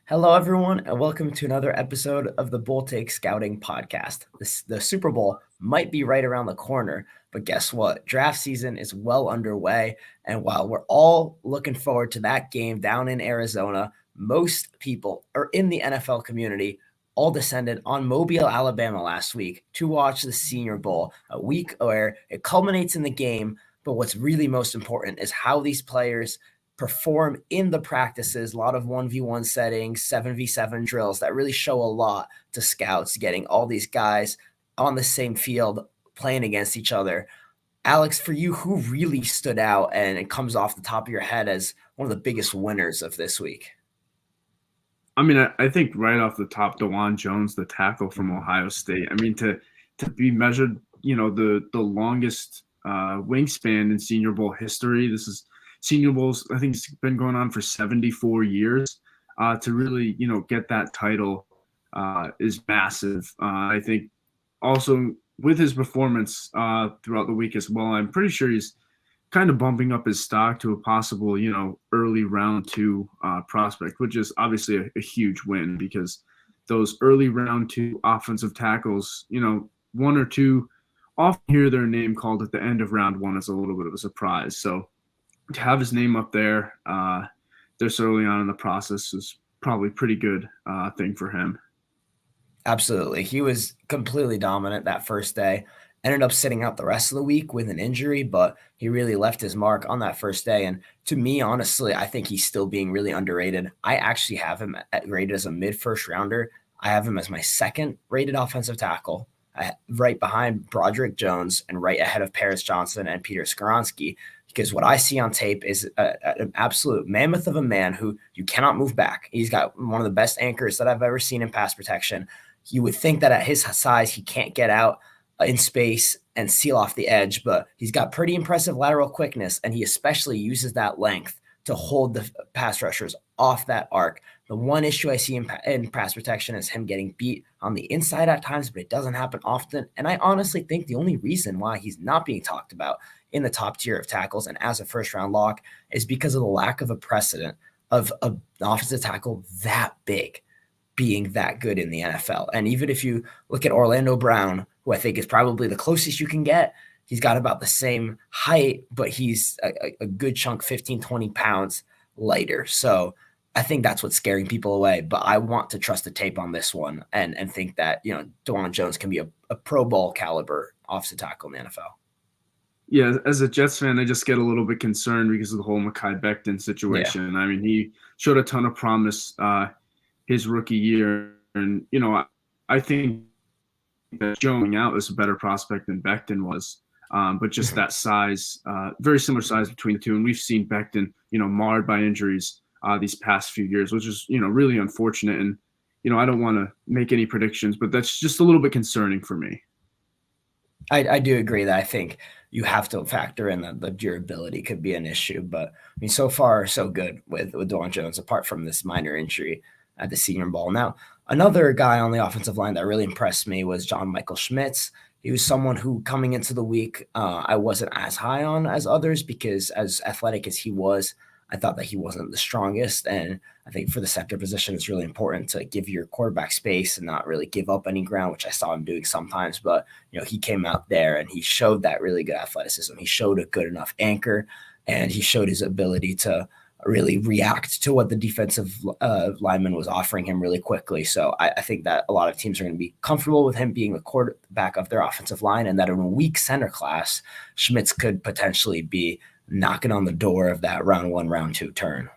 Hello, everyone, and welcome to another episode of the Bull Take Scouting Podcast. The Super Bowl might be right around the corner, but guess what? Draft season is well underway. And while we're all looking forward to that game down in Arizona, most people are in the NFL community all descended on Mobile, Alabama last week to watch the Senior Bowl, a week where it culminates in the game. But what's really most important is how these players perform in the practices, a lot of 1v1 settings, 7v7 drills that really show a lot to scouts, getting all these guys on the same field playing against each other. Alex, for you, who really stood out and it comes off the top of your head as one of the biggest winners of this week? I mean, I think right off the top, Dewan Jones, the tackle from Ohio State. I mean, to be measured, the longest wingspan in Senior Bowl history. This is Senior Bowls. I think it's been going on for 74 years. To really, get that title is massive. I think also with his performance throughout the week as well, I'm pretty sure he's kind of bumping up his stock to a possible, early round two prospect, which is obviously a huge win because those early round two offensive tackles, one or two often hear their name called at the end of round one is a little bit of a surprise. So to have his name up there this early on in the process is probably pretty good thing for him. Absolutely. He was completely dominant that first day. Ended up sitting out the rest of the week with an injury, but he really left his mark on that first day. And to me, honestly, I think he's still being really underrated. I actually have him rated as a mid-first rounder. I have him as my second rated offensive tackle, right behind Broderick Jones and right ahead of Paris Johnson and Peter Skoronski. Because what I see on tape is an absolute mammoth of a man who you cannot move back. He's got one of the best anchors that I've ever seen in pass protection. You would think that at his size, he can't get out in space and seal off the edge, but he's got pretty impressive lateral quickness, and he especially uses that length to hold the pass rushers off that arc. The one issue I see in pass protection is him getting beat on the inside at times, but it doesn't happen often. And I honestly think the only reason why he's not being talked about in the top tier of tackles and as a first-round lock is because of the lack of a precedent of an offensive tackle that big being that good in the NFL. And even if you look at Orlando Brown, who I think is probably the closest you can get, he's got about the same height, but he's a good chunk, 15, 20 pounds lighter. So I think that's what's scaring people away. But I want to trust the tape on this one and think that, Dewan Jones can be a Pro Bowl caliber offensive tackle in the NFL. Yeah, as a Jets fan, I just get a little bit concerned because of the whole Mekhi Becton situation. Yeah. I mean, he showed a ton of promise his rookie year. And, I think that showing out is a better prospect than Becton was. But just that size, very similar size between the two. And we've seen Becton, marred by injuries these past few years, which is, really unfortunate. And, I don't want to make any predictions, but that's just a little bit concerning for me. I do agree that I think you have to factor in that the durability could be an issue. But I mean, so far, so good with Dewan Jones, apart from this minor injury at the Senior Bowl. Now, another guy on the offensive line that really impressed me was John Michael Schmitz. He was someone who, coming into the week, I wasn't as high on as others because, as athletic as he was, I thought that he wasn't the strongest. And I think for the center position, it's really important to give your quarterback space and not really give up any ground, which I saw him doing sometimes. But, he came out there and he showed that really good athleticism. He showed a good enough anchor, and he showed his ability to really react to what the defensive lineman was offering him really quickly. So I think that a lot of teams are going to be comfortable with him being the quarterback of their offensive line, and that in a weak center class, Schmitz could potentially be knocking on the door of that round one, round two turn.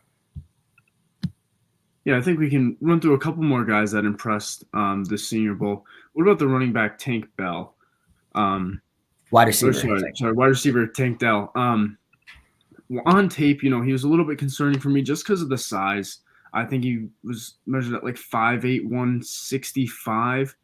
Yeah, I think we can run through a couple more guys that impressed this Senior Bowl. What about the running back Tank Bell? Wide receiver. Wide receiver Tank Dell. On tape, he was a little bit concerning for me just because of the size. I think he was measured at like 5'8", 165.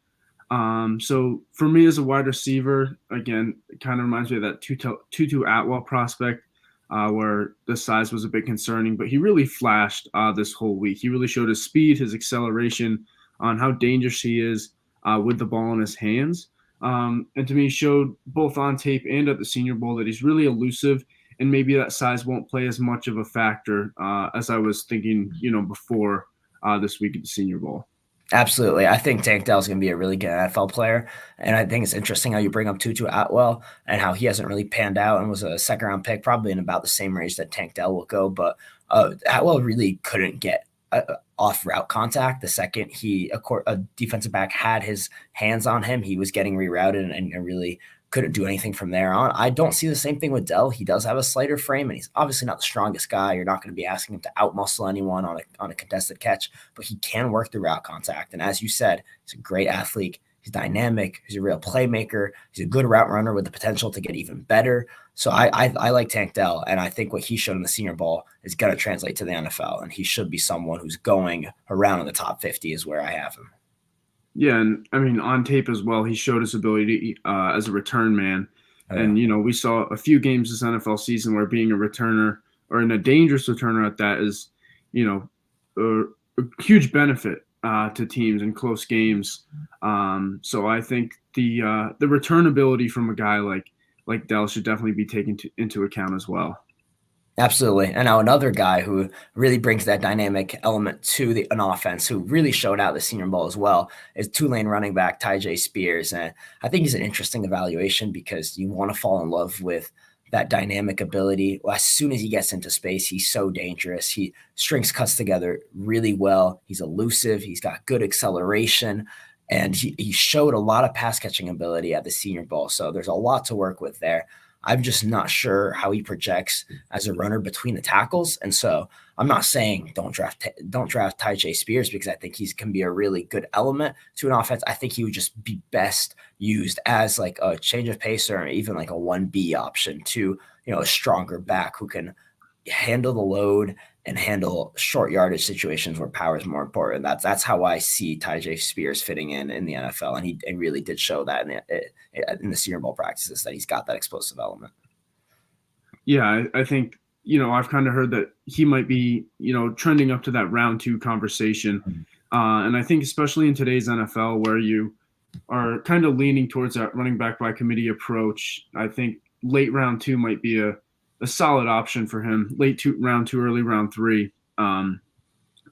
So for me as a wide receiver, again, it kind of reminds me of that Tutu Atwell prospect where the size was a bit concerning, but he really flashed this whole week. He really showed his speed, his acceleration, on how dangerous he is with the ball in his hands. And to me, he showed both on tape and at the Senior Bowl that he's really elusive, and maybe that size won't play as much of a factor as I was thinking, before this week at the Senior Bowl. Absolutely. I think Tank Dell's going to be a really good NFL player. And I think it's interesting how you bring up Tutu Atwell and how he hasn't really panned out and was a second round pick, probably in about the same range that Tank Dell will go. But Atwell really couldn't get off route contact. The second a defensive back had his hands on him, he was getting rerouted and really couldn't do anything from there on. I don't see the same thing with Dell. He does have a slighter frame, and he's obviously not the strongest guy. You're not going to be asking him to outmuscle anyone on a contested catch, but he can work through route contact. And as you said, he's a great athlete. He's dynamic. He's a real playmaker. He's a good route runner with the potential to get even better. So I like Tank Dell, and I think what he showed in the Senior Bowl is going to translate to the NFL, and he should be someone who's going around in the top 50 is where I have him. Yeah, and I mean on tape as well, he showed his ability as a return man. Oh, yeah. And we saw a few games this NFL season where being a returner or in a dangerous returner at that is, a huge benefit to teams in close games. So I think the return ability from a guy like Dell should definitely be taken into account as well. Absolutely. And now another guy who really brings that dynamic element to an offense, who really showed out the Senior Bowl as well, is Tulane running back Tyjae Spears. And I think he's an interesting evaluation because you want to fall in love with that dynamic ability. Well, as soon as he gets into space, he's so dangerous. He strings cuts together really well. He's elusive. He's got good acceleration. And he showed a lot of pass catching ability at the Senior Bowl. So there's a lot to work with there. I'm just not sure how he projects as a runner between the tackles. And so I'm not saying don't draft Tyjae Spears because I think he can be a really good element to an offense. I think he would just be best used as like a change of pace or even like a 1B option to, a stronger back who can handle the load and handle short yardage situations where power is more important. That's how I see Tyjae Spears fitting in the NFL, and he really did show that in the Senior Bowl practices that he's got that explosive element. Yeah, I think I've kind of heard that he might be trending up to that round 2 conversation, and I think especially in today's NFL where you are kind of leaning towards that running back by committee approach, I think late round 2 might be a solid option for him. Round 2, early round 3,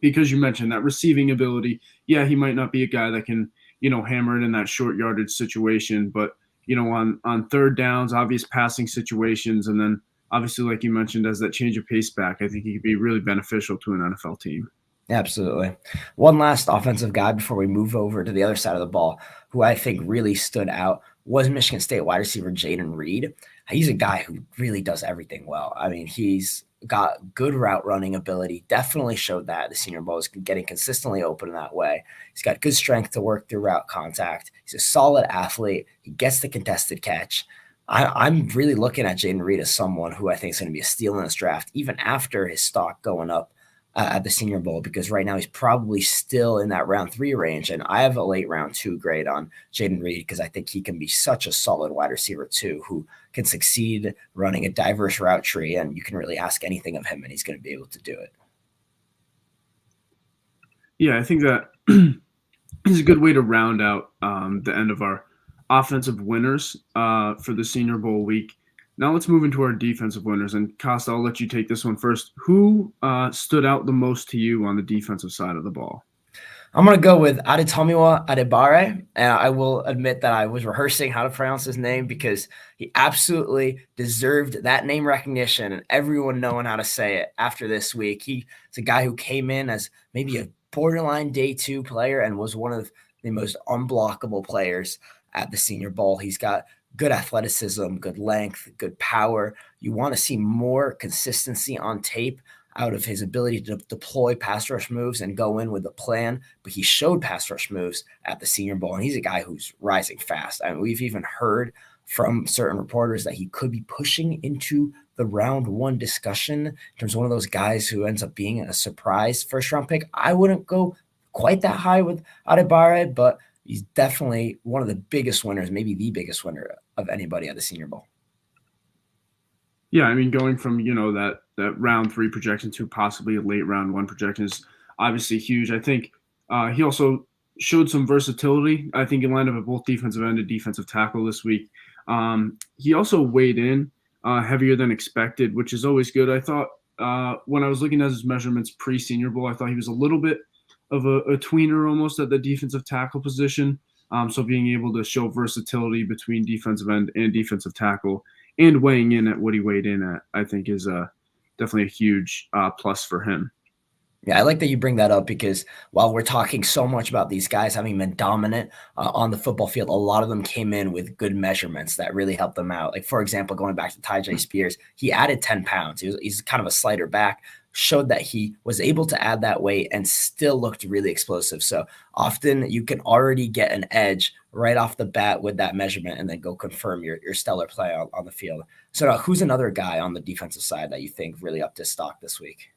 because you mentioned that receiving ability. Yeah, he might not be a guy that can hammer it in that short yardage situation, but on third downs, obvious passing situations, and then obviously, like you mentioned, as that change of pace back, I think he could be really beneficial to an NFL team. Absolutely. One last offensive guy before we move over to the other side of the ball, who I think really stood out, was Michigan State wide receiver Jayden Reed. He's a guy who really does everything well. I mean, he's got good route running ability, definitely showed that at the Senior Bowl, is getting consistently open in that way. He's got good strength to work through route contact. He's a solid athlete. He gets the contested catch. I'm really looking at Jayden Reed as someone who I think is going to be a steal in this draft, even after his stock going up at the Senior Bowl, because right now he's probably still in that round 3 range. And I have a late round 2 grade on Jayden Reed because I think he can be such a solid wide receiver too, who can succeed running a diverse route tree. And you can really ask anything of him and he's going to be able to do it. Yeah, I think that is a good way to round out the end of our offensive winners for the Senior Bowl week. Now let's move into our defensive winners. And Kosta, I'll let you take this one first. Who stood out the most to you on the defensive side of the ball? I'm going to go with Adetomiwa Adebare. And I will admit that I was rehearsing how to pronounce his name because he absolutely deserved that name recognition and everyone knowing how to say it after this week. He's a guy who came in as maybe a borderline day 2 player and was one of the most unblockable players at the Senior Bowl. He's got good athleticism, good length, good power. You want to see more consistency on tape out of his ability to deploy pass rush moves and go in with a plan, but he showed pass rush moves at the Senior Bowl, and he's a guy who's rising fast. I mean, we've even heard from certain reporters that he could be pushing into the round 1 discussion in terms of one of those guys who ends up being a surprise first-round pick. I wouldn't go quite that high with Adebare, but he's definitely one of the biggest winners, maybe the biggest winner of anybody at the Senior Bowl. Yeah, I mean, going from, that round 3 projection to possibly a late round 1 projection is obviously huge. I think he also showed some versatility. I think he lined up at both defensive end and defensive tackle this week. He also weighed in heavier than expected, which is always good. I thought when I was looking at his measurements pre-Senior Bowl, I thought he was a little bit of a tweener almost at the defensive tackle position. So being able to show versatility between defensive end and defensive tackle and weighing in at what he weighed in at, I think is definitely a huge plus for him. Yeah, I like that you bring that up because while we're talking so much about these guys having been dominant on the football field, a lot of them came in with good measurements that really helped them out. Like, for example, going back to Tyjae Spears, he added 10 pounds. He's kind of a slighter back, showed that he was able to add that weight and still looked really explosive. So often you can already get an edge right off the bat with that measurement and then go confirm your stellar play on the field. So who's another guy on the defensive side that you think really upped his stock this week?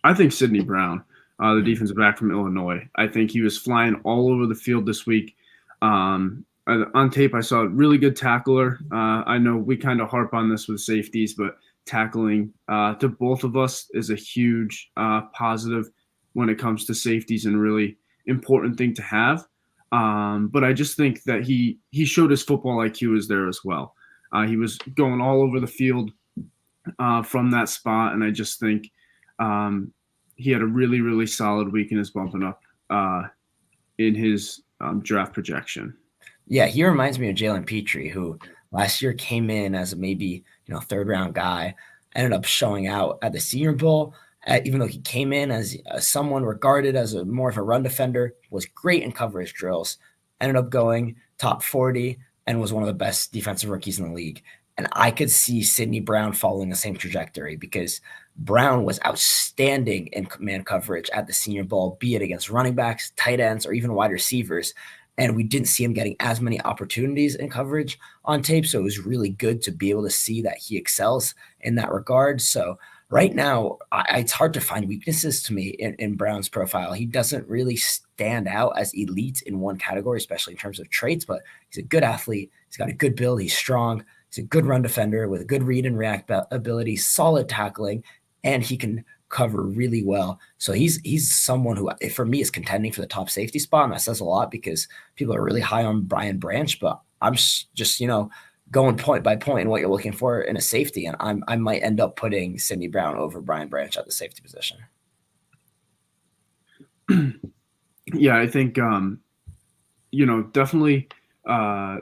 I think Sidney Brown, the defensive back from Illinois. I think he was flying all over the field this week. On tape, I saw a really good tackler. I know we kind of harp on this with safeties, but tackling to both of us is a huge positive when it comes to safeties and really important thing to have. But I just think that he showed his football IQ is there as well. He was going all over the field from that spot, and I just think he had a really, really solid week and is bumping up in his draft projection. Yeah, he reminds me of Jalen Petrie, who last year came in as a maybe third round guy, ended up showing out at the Senior Bowl. Even though he came in as someone regarded as more of a run defender, was great in coverage drills, ended up going top 40 and was one of the best defensive rookies in the league. And I could see Sidney Brown following the same trajectory because Brown was outstanding in man coverage at the Senior Bowl, be it against running backs, tight ends, or even wide receivers. And we didn't see him getting as many opportunities in coverage on tape. So it was really good to be able to see that he excels in that regard. So right now, it's hard to find weaknesses to me in Brown's profile. He doesn't really stand out as elite in one category, especially in terms of traits, but he's a good athlete. He's got a good build. He's strong. He's a good run defender with a good read and react ability, solid tackling, and he can cover really well. So he's someone who, for me, is contending for the top safety spot, and that says a lot because people are really high on Brian Branch, but I'm just going point by point in what you're looking for in a safety, and I might end up putting Sidney Brown over Brian Branch at the safety position. Yeah, I think definitely the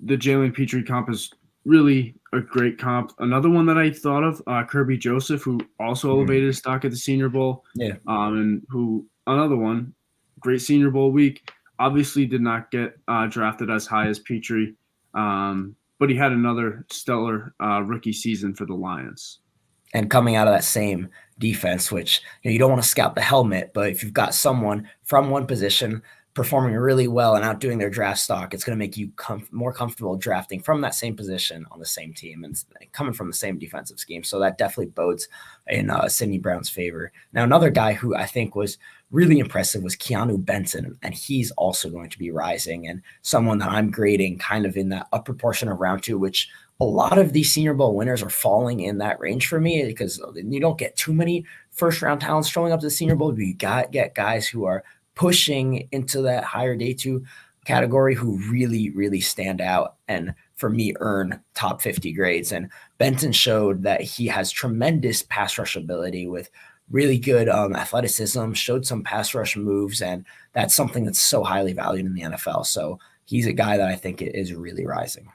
Jalen Petrie comp is really a great comp. Another one that I thought of, Kirby Joseph, who also elevated his stock at the Senior Bowl. Yeah. And who, another one, great Senior Bowl week, obviously did not get drafted as high as Petrie, but he had another stellar rookie season for the Lions. And coming out of that same defense, which you don't want to scout the helmet, but if you've got someone from one position performing really well and outdoing their draft stock, it's going to make you more comfortable drafting from that same position on the same team and coming from the same defensive scheme. So that definitely bodes in Sidney Brown's favor. Now, another guy who I think was really impressive was Keanu Benson, and he's also going to be rising and someone that I'm grading kind of in that upper portion of round 2, which a lot of these Senior Bowl winners are falling in that range for me because you don't get too many first-round talents showing up to the Senior Bowl, but you got to get guys who are pushing into that higher day 2 category who really, really stand out and for me earn top 50 grades. And Benton showed that he has tremendous pass rush ability with really good athleticism, showed some pass rush moves, and that's something that's so highly valued in the NFL. So he's a guy that I think is really rising.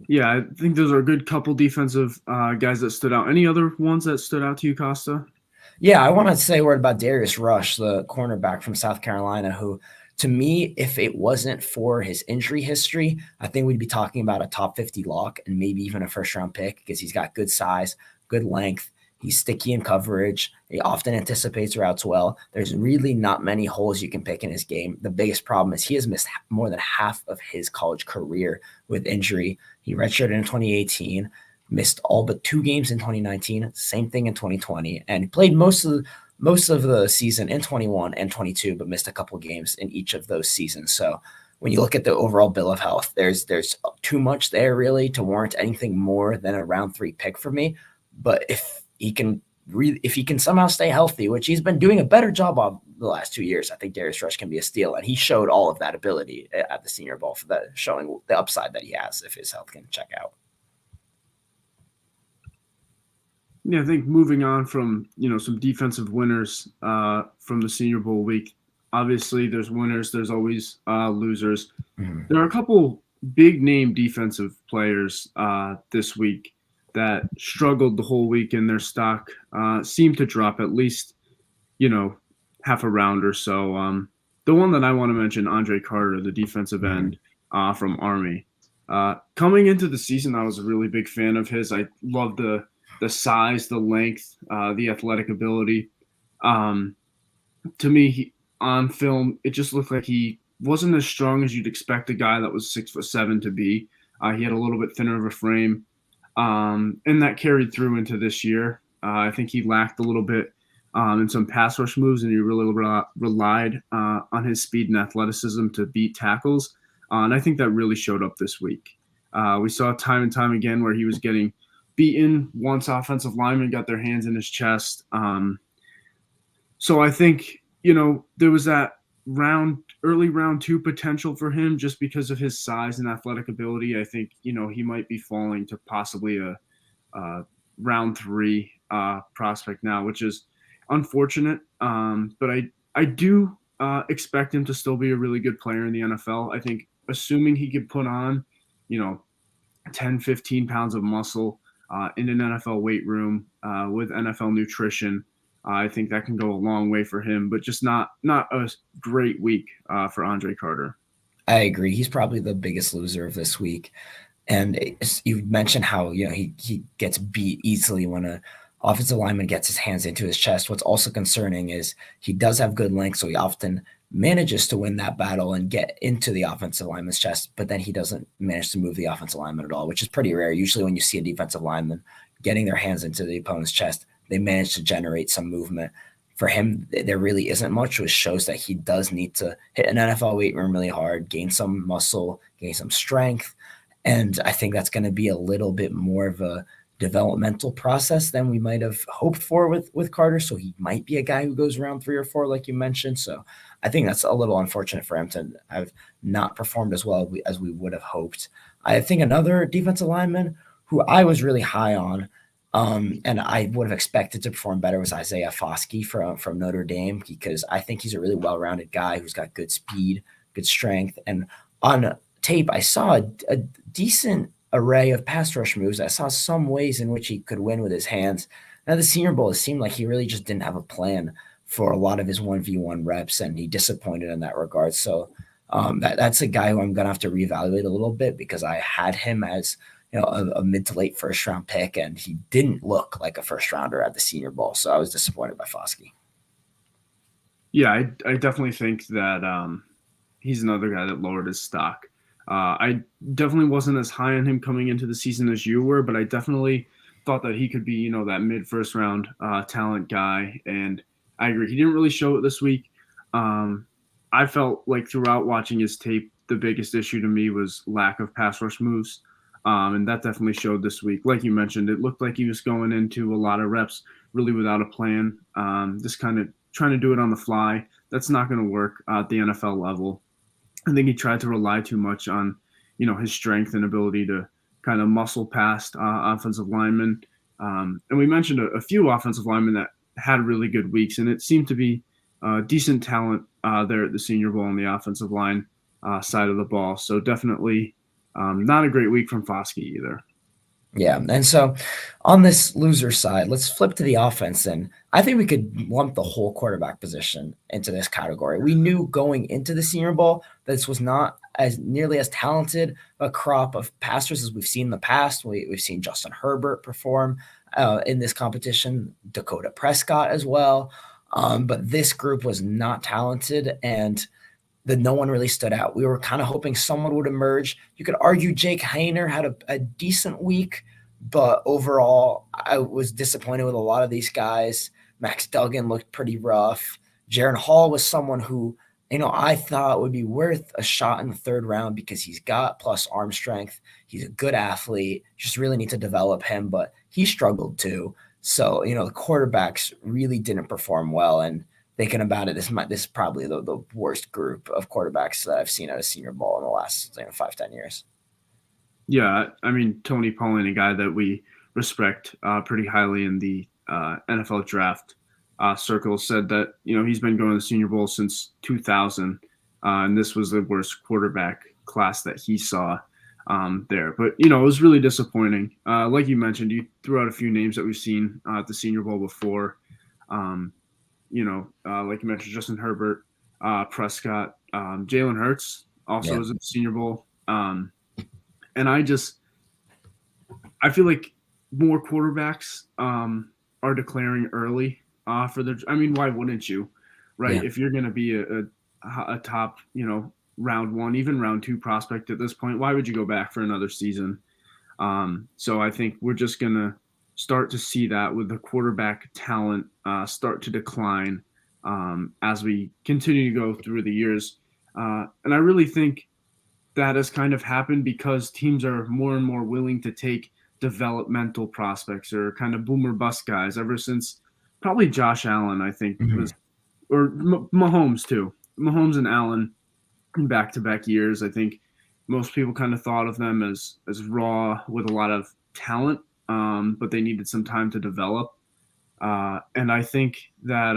Yeah, I think those are a good couple defensive guys that stood out. Any other ones that stood out to you, Kosta? Yeah, I want to say a word about Darius Rush, the cornerback from South Carolina, who, to me, if it wasn't for his injury history, I think we'd be talking about a top 50 lock and maybe even a first-round pick because he's got good size, good length. He's sticky in coverage. He often anticipates routes well. There's really not many holes you can pick in his game. The biggest problem is he has missed more than half of his college career with injury. He redshirted in 2018. Missed all but 2 games in 2019, same thing in 2020, and played most of the season in 21 and 22, but missed a couple games in each of those seasons. So when you look at the overall bill of health, there's too much there really to warrant anything more than a round 3 pick for me. But if he can somehow stay healthy, which he's been doing a better job of the last 2 years, I think Darius Rush can be a steal, and he showed all of that ability at the Senior Bowl for that, showing the upside that he has if his health can check out. Yeah, I think moving on from some defensive winners from the Senior Bowl week. Obviously, there's winners. There's always losers. Mhm. There are a couple big name defensive players this week that struggled the whole week, and their stock seemed to drop at least you know half a round or so. The one that I want to mention, Andre Carter, the defensive Mhm. end from Army. Coming into the season, I was a really big fan of his. I loved the size, the length, the athletic ability. Um, to me, on film, it just looked like he wasn't as strong as you'd expect a guy that was 6'7" to be. He had a little bit thinner of a frame, and that carried through into this year. I think he lacked a little bit in some pass rush moves, and he really relied on his speed and athleticism to beat tackles. And I think that really showed up this week. We saw time and time again where he was getting beaten once offensive linemen got their hands in his chest. So I think there was that early round two potential for him just because of his size and athletic ability. I think he might be falling to possibly a round three prospect now, which is unfortunate. But I do expect him to still be a really good player in the NFL. I think assuming he could put on, you know, 10, 15 pounds of muscle in an NFL weight room with NFL nutrition. I think that can go a long way for him, but just not a great week for Andre Carter. I agree. He's probably the biggest loser of this week. And you mentioned how he gets beat easily when a offensive lineman gets his hands into his chest. What's also concerning is he does have good length, so he often manages to win that battle and get into the offensive lineman's chest, but then he doesn't manage to move the offensive lineman at all, which is pretty rare. Usually, when you see a defensive lineman getting their hands into the opponent's chest, they manage to generate some movement. For him, there really isn't much, which shows that he does need to hit an NFL weight room really hard, gain some muscle, gain some strength, and I think that's going to be a little bit more of a developmental process than we might have hoped for with Carter. So he might be a guy who goes around 3 or 4, like you mentioned. So I think that's a little unfortunate for him to have not performed as well as we would have hoped. I think another defensive lineman who I was really high on, and I would have expected to perform better, was Isaiah Foskey from Notre Dame, because I think he's a really well-rounded guy who's got good speed, good strength, and on tape, I saw a decent array of pass rush moves. I saw some ways in which he could win with his hands. Now, the Senior Bowl, it seemed like he really just didn't have a plan for a lot of his 1v1 reps, and he disappointed in that regard. So that's a guy who I'm going to have to reevaluate a little bit, because I had him as a mid to late first round pick, and he didn't look like a first rounder at the Senior Bowl. So I was disappointed by Foskey. Yeah, I definitely think that he's another guy that lowered his stock. I definitely wasn't as high on him coming into the season as you were, but I definitely thought that he could be, that mid first round talent guy. And I agree, he didn't really show it this week. I felt like throughout watching his tape, the biggest issue to me was lack of pass rush moves. And that definitely showed this week. Like you mentioned, it looked like he was going into a lot of reps really without a plan, just kind of trying to do it on the fly. That's not going to work at the NFL level. I think he tried to rely too much on, his strength and ability to kind of muscle past offensive linemen. And we mentioned a few offensive linemen that had really good weeks, and it seemed to be decent talent there at the Senior Bowl on the offensive line side of the ball. So definitely not a great week from Foskey either. Yeah. And so on this loser side, let's flip to the offense. And I think we could lump the whole quarterback position into this category. We knew going into the Senior Bowl that this was not as nearly as talented a crop of passers as we've seen in the past. We've seen Justin Herbert perform in this competition, Dakota Prescott as well. But this group was not talented, and no one really stood out. We were kind of hoping someone would emerge. You could argue Jake Hayner had a decent week, but overall, I was disappointed with a lot of these guys. Max Duggan looked pretty rough. Jaron Hall was someone who, I thought would be worth a shot in the third round because he's got plus arm strength. He's a good athlete. Just really need to develop him, but he struggled too. So, the quarterbacks really didn't perform well. And thinking about it, this is probably the worst group of quarterbacks that I've seen at a Senior Bowl in the last 5-10 years. Yeah, I mean Tony Pollard, a guy that we respect pretty highly in the NFL draft circle, said that he's been going to the Senior Bowl since 2000, and this was the worst quarterback class that he saw there. But it was really disappointing. Like you mentioned, you threw out a few names that we've seen at the Senior Bowl before. Like you mentioned, Justin Herbert, Prescott, Jalen Hurts also Yeah. was at the Senior Bowl. And I feel like more quarterbacks are declaring early for their. I mean, why wouldn't you, right? Yeah. If you're going to be a top, round one, even round two prospect at this point, why would you go back for another season? So I think we're just going to start to see that with the quarterback talent start to decline as we continue to go through the years. And I really think that has kind of happened because teams are more and more willing to take developmental prospects or kind of boomer bust guys ever since probably Josh Allen, I think, Mhm. was, or Mahomes too. Mahomes and Allen in back-to-back years. I think most people kind of thought of them as raw with a lot of talent, but they needed some time to develop. And I think that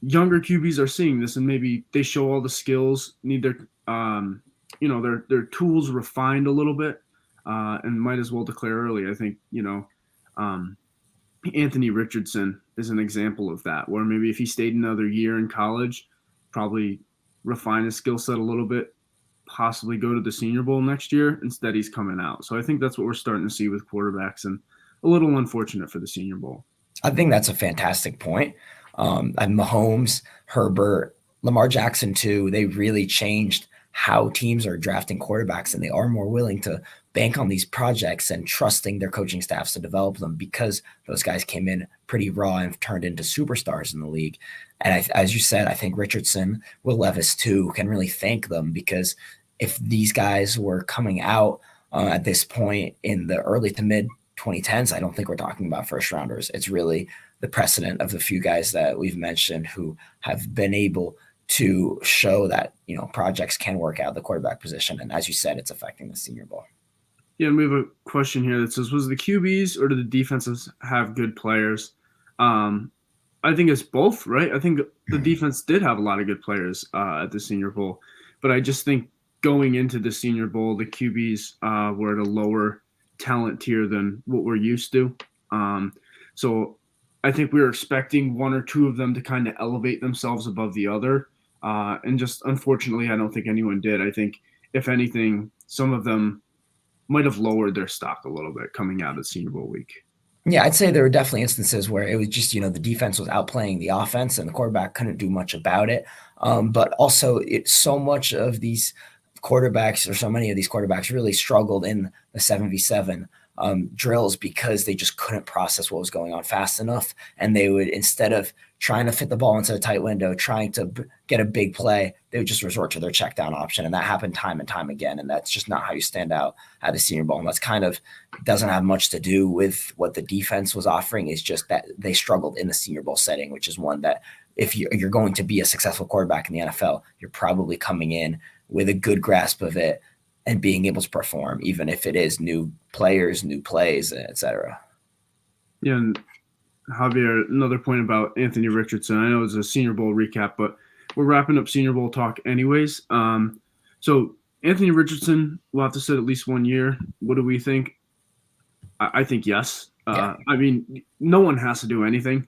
younger QBs are seeing this, and maybe they show all the skills, need their their tools refined a little bit, and might as well declare early. I think um, Anthony Richardson is an example of that, where maybe if he stayed another year in college, probably refine his skill set a little bit, possibly go to the Senior Bowl next year. Instead, he's coming out. So I think that's what we're starting to see with quarterbacks, and a little unfortunate for the Senior Bowl. I think that's a fantastic point. And Mahomes, Herbert, Lamar Jackson too, they really changed how teams are drafting quarterbacks, and they are more willing to bank on these projects and trusting their coaching staffs to develop them because those guys came in pretty raw and turned into superstars in the league. And as you said, I think Richardson, Will Levis too, can really thank them because if these guys were coming out at this point in the early to mid 2010s, I don't think we're talking about first rounders. It's really the precedent of the few guys that we've mentioned who have been able to show that projects can work out the quarterback position, and as you said, it's affecting the Senior Bowl. Yeah, and we have a question here that says, was the QBs or did the defenses have good players? I think it's both, right? I think the defense did have a lot of good players at the Senior Bowl, but I just think going into the Senior Bowl, the QBs were at a lower talent tier than what we're used to. So I think we were expecting one or two of them to kind of elevate themselves above the other. And just unfortunately, I don't think anyone did. I think, if anything, some of them might have lowered their stock a little bit coming out of Senior Bowl week. Yeah, I'd say there were definitely instances where it was just, the defense was outplaying the offense and the quarterback couldn't do much about it. But also, so much of these quarterbacks, or so many of these quarterbacks, really struggled in the 7v7 drills because they just couldn't process what was going on fast enough. And they would, instead of trying to fit the ball into a tight window, trying to get a big play, they would just resort to their check down option. And that happened time and time again. And that's just not how you stand out at the Senior Bowl. And that's kind of doesn't have much to do with what the defense was offering. It's just that they struggled in the Senior Bowl setting, which is one that if you're going to be a successful quarterback in the NFL, you're probably coming in with a good grasp of it and being able to perform, even if it is new players, new plays, etc. Yeah, and Javier, another point about Anthony Richardson. I know it's a Senior Bowl recap, but we're wrapping up Senior Bowl talk anyways. So Anthony Richardson will have to sit at least 1 year. What do we think? I think yes. Yeah. I mean, no one has to do anything.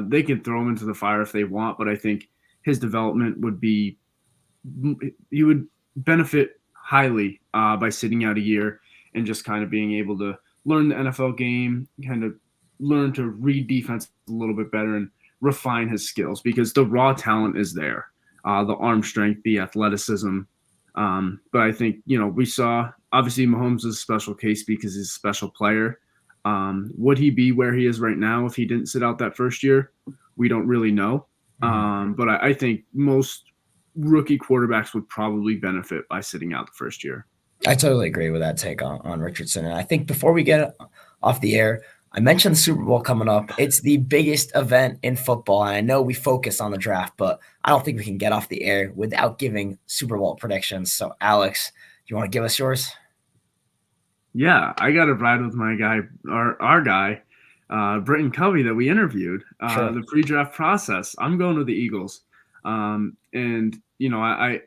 They can throw him into the fire if they want, but I think his development would be – he would benefit highly by sitting out a year and just kind of being able to learn the NFL game, kind of learn to read defense a little bit better and refine his skills because the raw talent is there, the arm strength, the athleticism. But I think, we saw obviously Mahomes is a special case because he's a special player. Would he be where he is right now if he didn't sit out that first year? We don't really know. But I think most rookie quarterbacks would probably benefit by sitting out the first year. I totally agree with that take on Richardson. And I think before we get off the air, I mentioned the Super Bowl coming up. It's the biggest event in football. And I know we focus on the draft, but I don't think we can get off the air without giving Super Bowl predictions. So, Alex, do you want to give us yours? Yeah, I got to ride with my guy, our guy, Britton Covey that we interviewed. Sure. The pre-draft process. I'm going with the Eagles, and I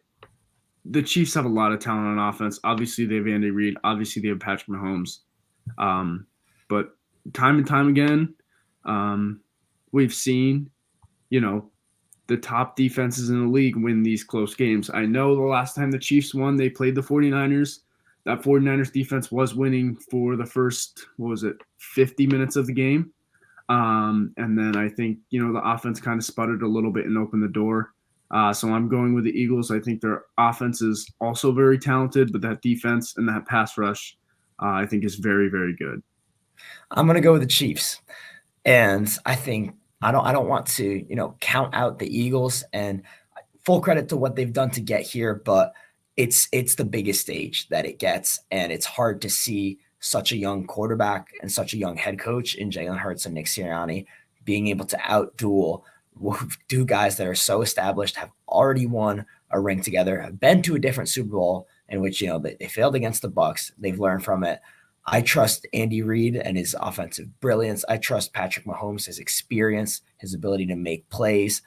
the Chiefs have a lot of talent on offense. Obviously, they have Andy Reid. Obviously, they have Patrick Mahomes. Um, but time and time again, um, we've seen, you know, the top defenses in the league win these close games. I know the last time the Chiefs won, they played the 49ers. That 49ers defense was winning for the first, 50 minutes of the game. And then I think, the offense kind of sputtered a little bit and opened the door. So I'm going with the Eagles. I think their offense is also very talented, but that defense and that pass rush, I think is very, very good. I'm gonna go with the Chiefs. And I think I don't want to, count out the Eagles, and full credit to what they've done to get here, but it's the biggest stage that it gets, and it's hard to see such a young quarterback and such a young head coach in Jalen Hurts and Nick Sirianni being able to outduel two guys that are so established, have already won a ring together, have been to a different Super Bowl in which they failed against the Bucks. They've learned from it. I trust Andy Reid and his offensive brilliance. I trust Patrick Mahomes, his experience, his ability to make plays.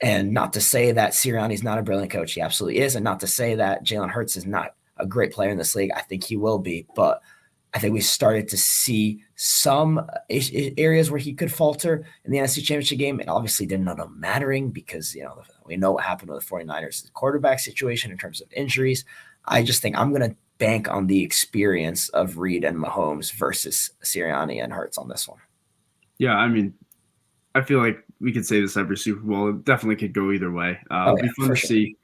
And not to say that Sirianni's not a brilliant coach. He absolutely is. And not to say that Jalen Hurts is not a great player in this league. I think he will be. But I think we started to see some areas where he could falter in the NFC Championship game. It obviously didn't end up mattering because, we know what happened with the 49ers quarterback situation in terms of injuries. I just think I'm going to bank on the experience of Reid and Mahomes versus Sirianni and Hurts on this one. Yeah, I mean, I feel like we could say this every Super Bowl. It definitely could go either way. It'll be fun to see.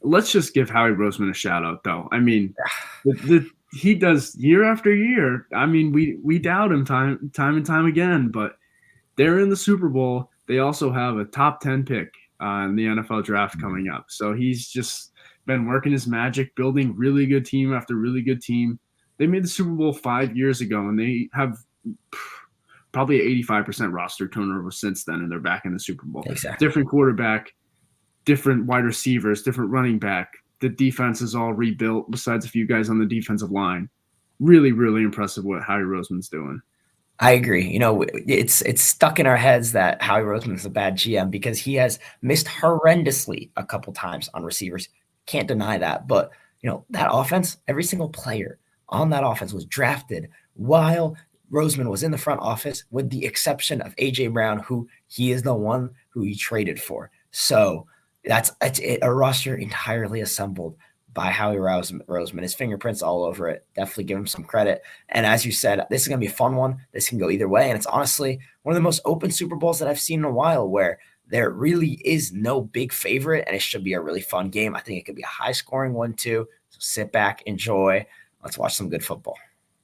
Let's just give Howie Roseman a shout out, though. I mean, he does year after year. I mean, we doubt him time and time again, but they're in the Super Bowl. They also have a top 10 pick in the NFL draft coming up. So he's just been working his magic, building really good team after really good team. They made the Super Bowl 5 years ago, and they have probably 85% roster turnover since then, and they're back in the Super Bowl. Exactly. Different quarterback, different wide receivers, different running back. The defense is all rebuilt besides a few guys on the defensive line. Really, really impressive what Howie Roseman's doing. I agree. It's stuck in our heads that Howie Roseman's a bad GM because he has missed horrendously a couple times on receivers. Can't deny that. But, that offense, every single player on that offense was drafted while Roseman was in the front office, with the exception of A.J. Brown, who he is the one who he traded for. So it's a roster entirely assembled by Howie Roseman. His fingerprints all over it. Definitely give him some credit. And as you said, this is going to be a fun one. This can go either way. And it's honestly one of the most open Super Bowls that I've seen in a while, where there really is no big favorite, and it should be a really fun game. I think it could be a high-scoring one, too. So sit back, enjoy. Let's watch some good football.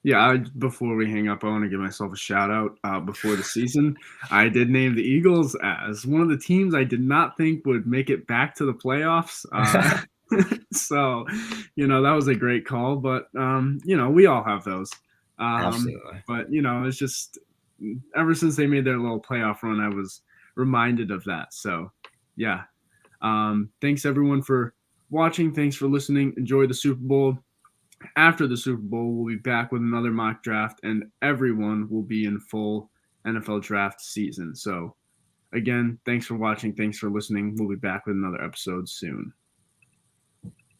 Yeah, before we hang up, I want to give myself a shout out. Before the season, I did name the Eagles as one of the teams I did not think would make it back to the playoffs. So, that was a great call, but, we all have those. Absolutely. But, it's just ever since they made their little playoff run, I was reminded of that. So, yeah. Thanks, everyone, for watching. Thanks for listening. Enjoy the Super Bowl. After the Super Bowl, we'll be back with another mock draft, and everyone will be in full NFL draft season. So, again, thanks for watching. Thanks for listening. We'll be back with another episode soon.